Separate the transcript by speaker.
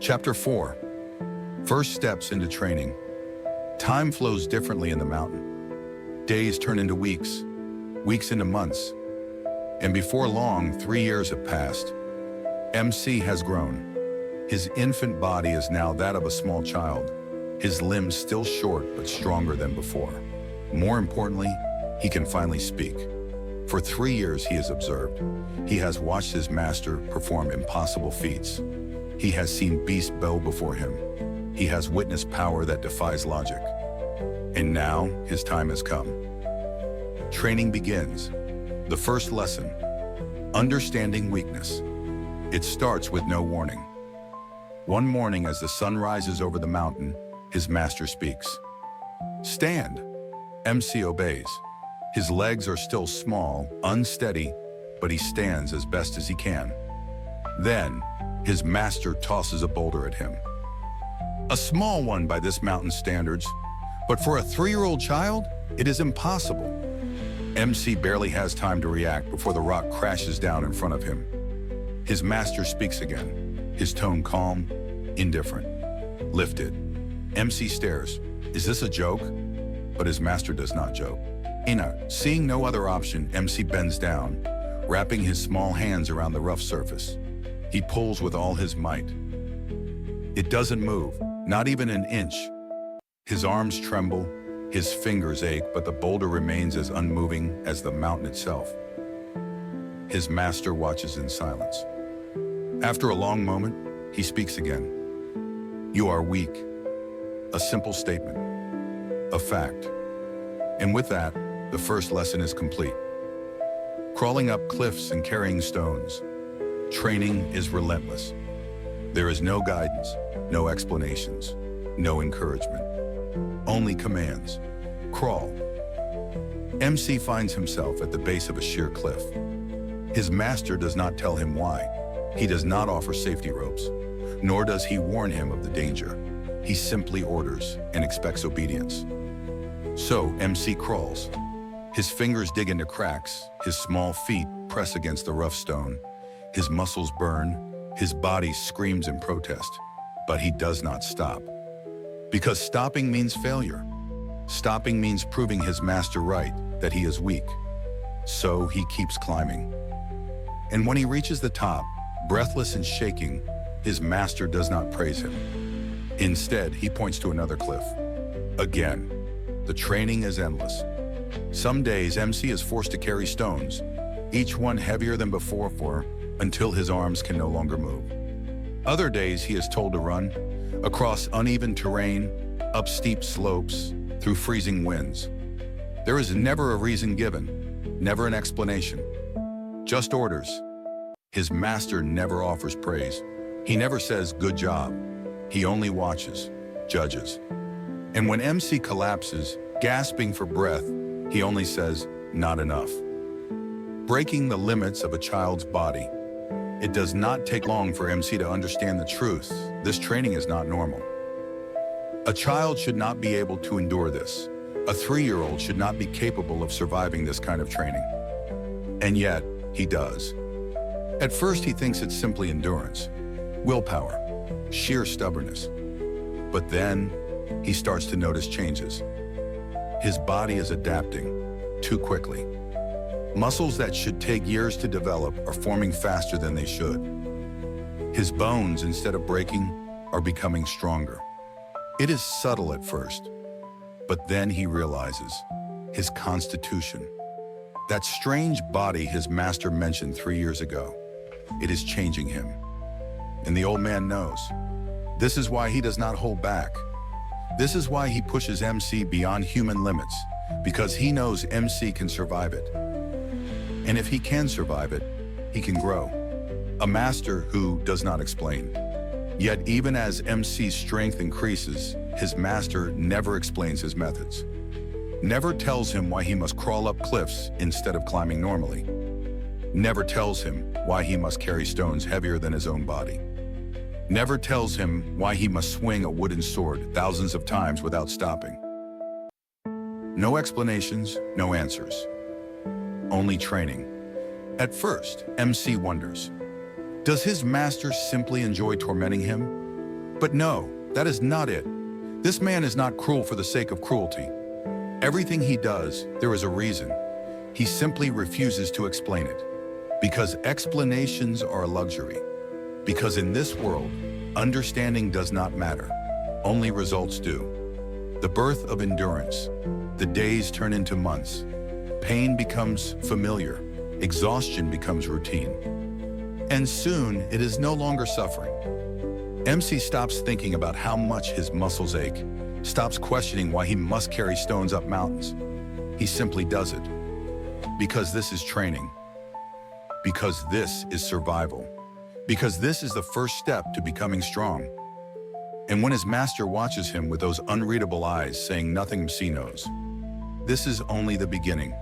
Speaker 1: Chapter 4. First steps into training. Time flows differently in the mountain. Days turn into weeks, weeks into months. And before long, 3 years have passed. MC has grown. His infant body is now that of a small child. His limbs still short but stronger than before. More importantly, he can finally speak. For 3 years he has observed. He has watched his master perform impossible feats. He has seen beasts bow before him. He has witnessed power that defies logic. And now his time has come. Training begins. The first lesson, understanding weakness. It starts with no warning. One morning as the sun rises over the mountain, his master speaks. Stand. MC obeys. His legs are still small, unsteady, but he stands as best as he can. Then, his master tosses a boulder at him. A small one by this mountain's standards, but for a 3-year-old child, it is impossible. MC barely has time to react before the rock crashes down in front of him. His master speaks again, his tone calm, indifferent, lifted. MC stares. Is this a joke? But his master does not joke. Seeing no other option, MC bends down, wrapping his small hands around the rough surface. He pulls with all his might. It doesn't move, not even an inch. His arms tremble, his fingers ache, but the boulder remains as unmoving as the mountain itself. His master watches in silence. After a long moment, he speaks again. You are weak. A simple statement. A fact. And with that, the first lesson is complete. Crawling up cliffs and carrying stones. Training is relentless. There is no guidance, no explanations, no encouragement. Only commands. Crawl. MC finds himself at the base of a sheer cliff. His master does not tell him why. He does not offer safety ropes, nor does he warn him of the danger. He simply orders and expects obedience. So MC crawls. His fingers dig into cracks, his small feet press against the rough stone, his muscles burn, his body screams in protest, but he does not stop. Because stopping means failure. Stopping means proving his master right, that he is weak. So he keeps climbing. And when he reaches the top, breathless and shaking, his master does not praise him. Instead, he points to another cliff. Again, the training is endless. Some days, MC is forced to carry stones, each one heavier than before, until his arms can no longer move. Other days, he is told to run across uneven terrain, up steep slopes, through freezing winds. There is never a reason given, never an explanation, just orders. His master never offers praise. He never says, good job. He only watches, judges. And when MC collapses, gasping for breath, he only says, not enough. Breaking the limits of a child's body. It does not take long for MC to understand the truth. This training is not normal. A child should not be able to endure this. A 3-year-old should not be capable of surviving this kind of training. And yet, he does. At first, he thinks it's simply endurance, willpower, sheer stubbornness. But then, he starts to notice changes. His body is adapting too quickly. Muscles that should take years to develop are forming faster than they should. His bones, instead of breaking, are becoming stronger. It is subtle at first, but then he realizes his constitution. That strange body his master mentioned 3 years ago, it is changing him. And the old man knows. This is why he does not hold back. This is why he pushes MC beyond human limits, because he knows MC can survive it. And if he can survive it, he can grow. A master who does not explain. Yet even as MC's strength increases, his master never explains his methods. Never tells him why he must crawl up cliffs instead of climbing normally. Never tells him why he must carry stones heavier than his own body. Never tells him why he must swing a wooden sword thousands of times without stopping. No explanations, no answers. Only training. At first, MC wonders, does his master simply enjoy tormenting him? But no, that is not it. This man is not cruel for the sake of cruelty. Everything he does, there is a reason. He simply refuses to explain it. Because explanations are a luxury. Because in this world, understanding does not matter. Only results do. The birth of endurance. The days turn into months. Pain becomes familiar. Exhaustion becomes routine. And soon, it is no longer suffering. MC stops thinking about how much his muscles ache, stops questioning why he must carry stones up mountains. He simply does it. Because this is training. Because this is survival. Because this is the first step to becoming strong. And when his master watches him with those unreadable eyes saying nothing MC knows, this is only the beginning.